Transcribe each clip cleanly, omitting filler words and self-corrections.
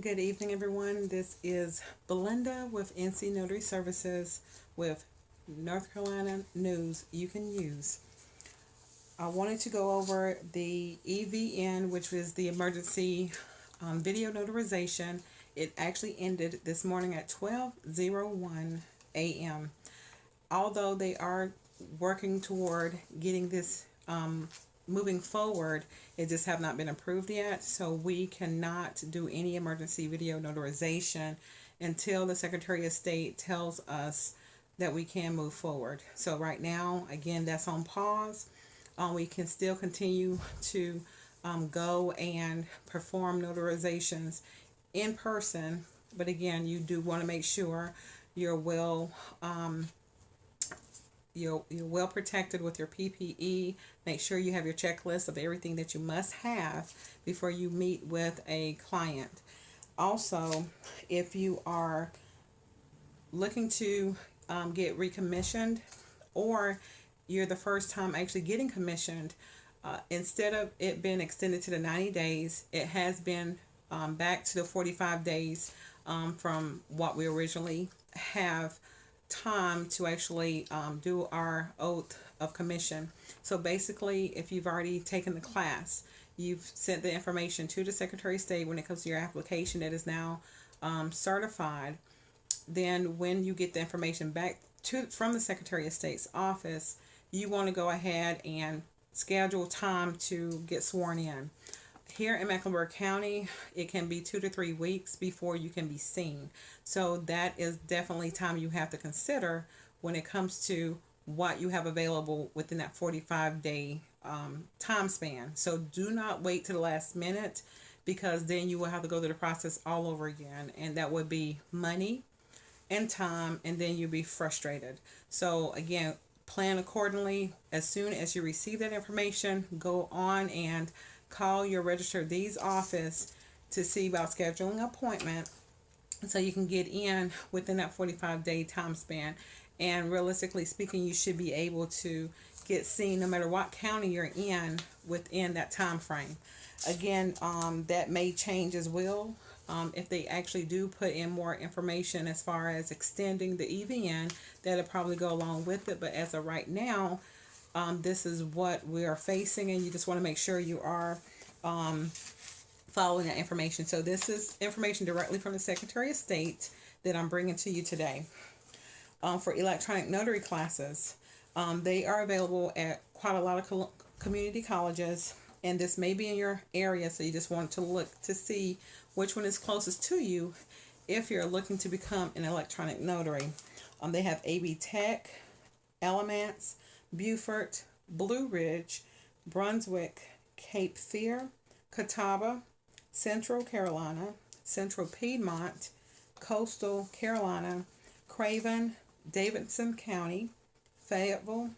Good evening, everyone. This is Belinda with NC Notary Services with North Carolina news you can use. I wanted to go over the EVN, which was the emergency video notarization. It actually ended this morning at 12:01 a.m. Although they are working toward getting this moving forward, it just have not been approved yet. So we cannot do any emergency video notarization until the Secretary of State tells us that we can move forward. So right now, again, that's on pause. We can still continue to go and perform notarizations in person, but again, you do want to make sure you're well you're well protected with your PPE. Make sure you have your checklist of everything that you must have before you meet with a client. Also, if you are looking to get recommissioned, or you're the first time actually getting commissioned, instead of it being extended to the 90 days, it has been back to the 45 days from what we originally have time to actually do our oath of commission. So basically, if you've already taken the class, you've sent the information to the Secretary of State when it comes to your application that is now certified, then when you get the information back from the Secretary of State's office, you want to go ahead and schedule time to get sworn in. Here in Mecklenburg County, it can be 2 to 3 weeks before you can be seen. So that is definitely time you have to consider when it comes to what you have available within that 45-day time span. So do not wait to the last minute, because then you will have to go through the process all over again, and that would be money and time, and then you'll be frustrated. So again, plan accordingly. As soon as you receive that information, go on and call your registered deeds office to see about scheduling an appointment so you can get in within that 45-day time span. And realistically speaking, you should be able to get seen no matter what county you're in within that time frame. Again, that may change as well. If they actually do put in more information as far as extending the EVN, that'll probably go along with it. But as of right now, this is what we are facing, and you just want to make sure you are following that information. So this is information directly from the Secretary of State that I'm bringing to you today. For electronic notary classes, they are available at quite a lot of community colleges, and this may be in your area, so you just want to look to see which one is closest to you if you're looking to become an electronic notary. They have AB Tech, Elements, Beaufort, Blue Ridge, Brunswick, Cape Fear, Catawba, Central Carolina, Central Piedmont, Coastal Carolina, Craven, Davidson County, Fayetteville,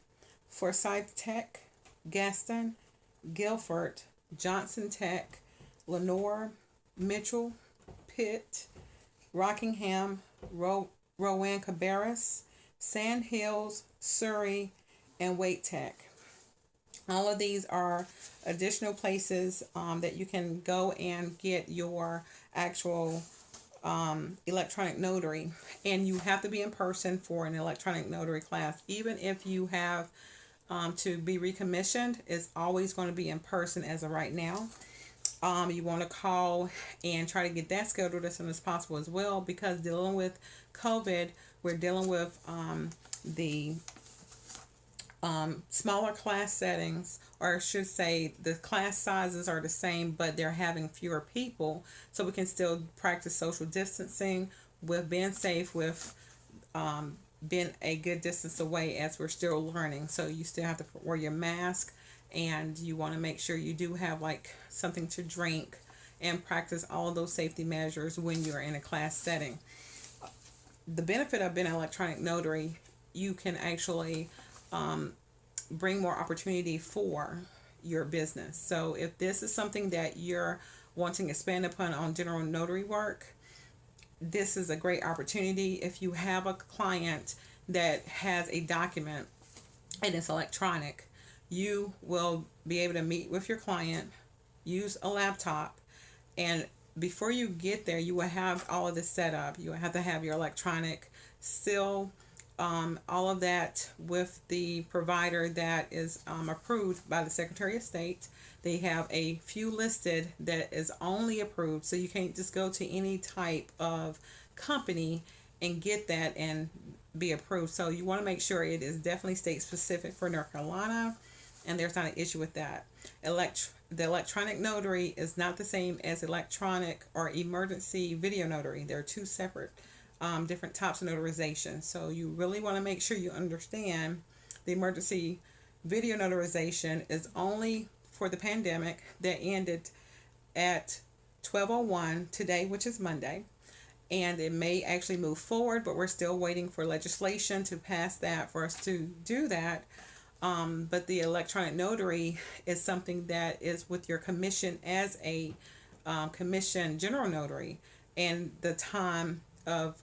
Forsyth Tech, Gaston, Guilford, Johnson Tech, Lenore, Mitchell, Pitt, Rockingham, Rowan Cabarrus, Sand Hills, Surrey, and Wait Tech. All of these are additional places that you can go and get your actual electronic notary. And you have to be in person for an electronic notary class. Even if you have to be recommissioned, it's always going to be in person as of right now. You want to call and try to get that scheduled as soon as possible as well, because dealing with COVID, we're dealing with the smaller class settings, or I should say the class sizes are the same, but they're having fewer people, so we can still practice social distancing with being safe, with being a good distance away as we're still learning. So you still have to wear your mask, and you want to make sure you do have like something to drink and practice all of those safety measures when you're in a class setting. The benefit of being an electronic notary, you can actually bring more opportunity for your business. So if this is something that you're wanting to expand upon on general notary work, this is a great opportunity. If you have a client that has a document and it's electronic, you will be able to meet with your client, use a laptop, and before you get there, you will have all of this set up. You will have to have your electronic seal, all of that with the provider that is approved by the Secretary of State. They have a few listed that is only approved, so you can't just go to any type of company and get that and be approved. So you want to make sure it is definitely state specific for North Carolina, and there's not an issue with that. The electronic notary is not the same as electronic or emergency video notary. They're two separate different types of notarization. So you really want to make sure you understand the emergency video notarization is only for the pandemic that ended at 12:01 today, which is Monday. And it may actually move forward, but we're still waiting for legislation to pass that for us to do that. But the electronic notary is something that is with your commission as a commission general notary, and the time of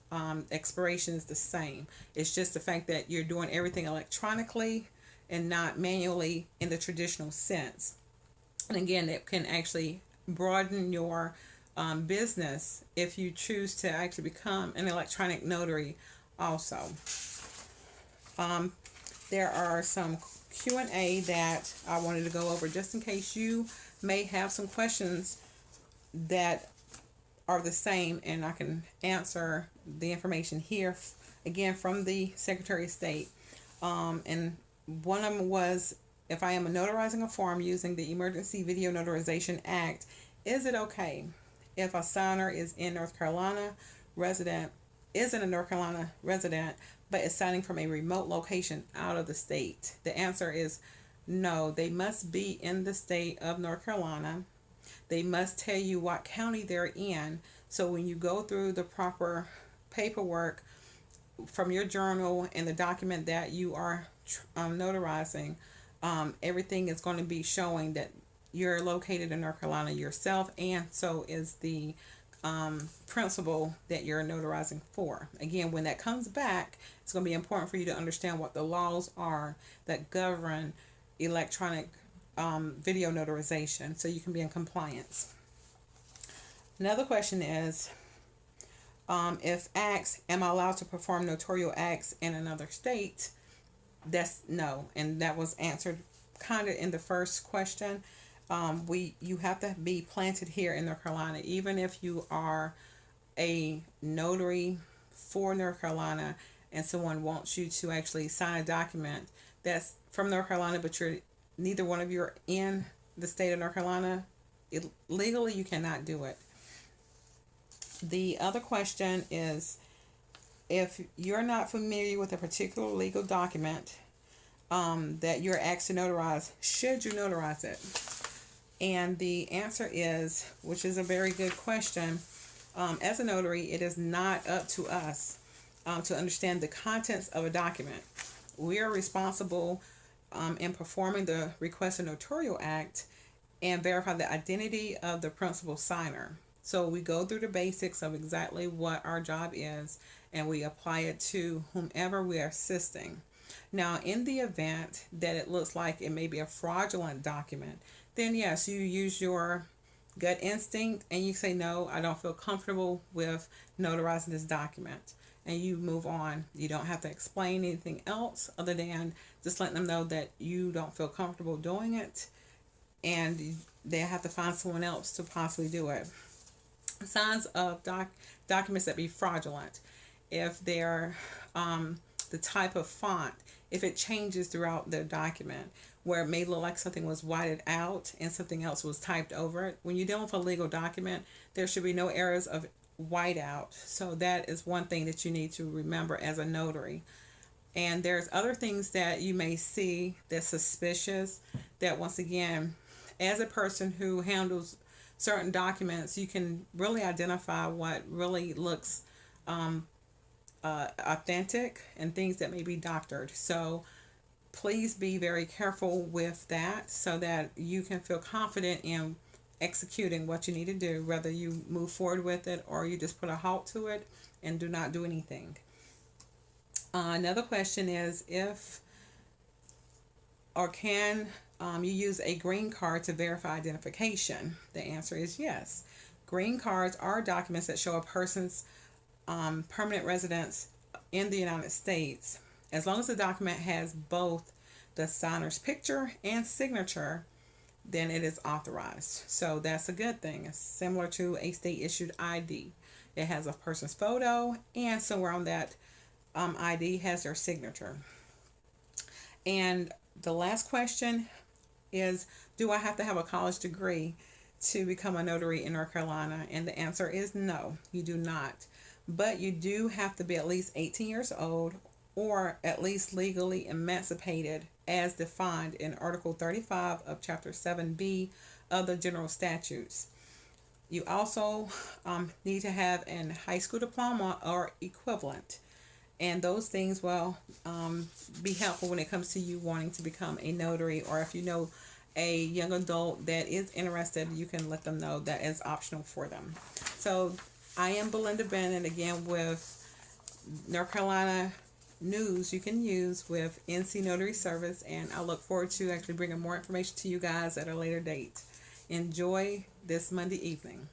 expiration is the same. It's just the fact that you're doing everything electronically and not manually in the traditional sense. And again, it can actually broaden your business if you choose to actually become an electronic notary also. There are some Q&A that I wanted to go over just in case you may have some questions that are the same, and I can answer the information here again from the Secretary of State. And one of them was, if I am notarizing a form using the Emergency Video Notarization Act, is it okay if a signer is in North Carolina resident, isn't a North Carolina resident, but is signing from a remote location out of the state? The answer is no. They must be in the state of North Carolina. They must tell you what county they're in. So when you go through the proper paperwork from your journal and the document that you are notarizing, everything is going to be showing that you're located in North Carolina yourself, and so is the principal that you're notarizing for. Again, when that comes back, it's going to be important for you to understand what the laws are that govern electronic video notarization, so you can be in compliance. Another question is, if asked, am I allowed to perform notarial acts in another state? That's no, and that was answered kind of in the first question. You have to be planted here in North Carolina, even if you are a notary for North Carolina and someone wants you to actually sign a document that's from North Carolina, but neither one of you are in the state of North Carolina, legally you cannot do it. The other question is, if you're not familiar with a particular legal document that you're asked to notarize, should you notarize it? And the answer is, which is a very good question, as a notary, it is not up to us to understand the contents of a document. We are responsible in performing the requested notarial act and verify the identity of the principal signer. So we go through the basics of exactly what our job is, and we apply it to whomever we are assisting. Now, in the event that it looks like it may be a fraudulent document, then yes, you use your gut instinct and you say, no, I don't feel comfortable with notarizing this document, and you move on. You don't have to explain anything else other than just letting them know that you don't feel comfortable doing it, and they have to find someone else to possibly do it. Signs of documents that be fraudulent: if they're the type of font, if it changes throughout the document, where it may look like something was whited out and something else was typed over it. When you're dealing with a legal document, there should be no errors of whiteout. So that is one thing that you need to remember as a notary. And there's other things that you may see that's suspicious, that once again, as a person who handles certain documents, you can really identify what really looks authentic and things that may be doctored. So please be very careful with that so that you can feel confident in executing what you need to do, whether you move forward with it or you just put a halt to it and do not do anything. Another question is, if or can you use a green card to verify identification? The answer is yes. Green cards are documents that show a person's permanent residence in the United States. As long as the document has both the signer's picture and signature, then it is authorized. So that's a good thing. It's similar to a state issued ID. It has a person's photo, and somewhere on that ID has their signature. And the last question is, do I have to have a college degree to become a notary in North Carolina? And the answer is no, you do not. But you do have to be at least 18 years old or at least legally emancipated as defined in Article 35 of Chapter 7B of the General Statutes. You also need to have a high school diploma or equivalent. And those things will be helpful when it comes to you wanting to become a notary, or if you know a young adult that is interested, you can let them know that is optional for them. So I am Belinda Bennett, again, with North Carolina news you can use with NC Notary Service, and I look forward to actually bringing more information to you guys at a later date. Enjoy this Monday evening.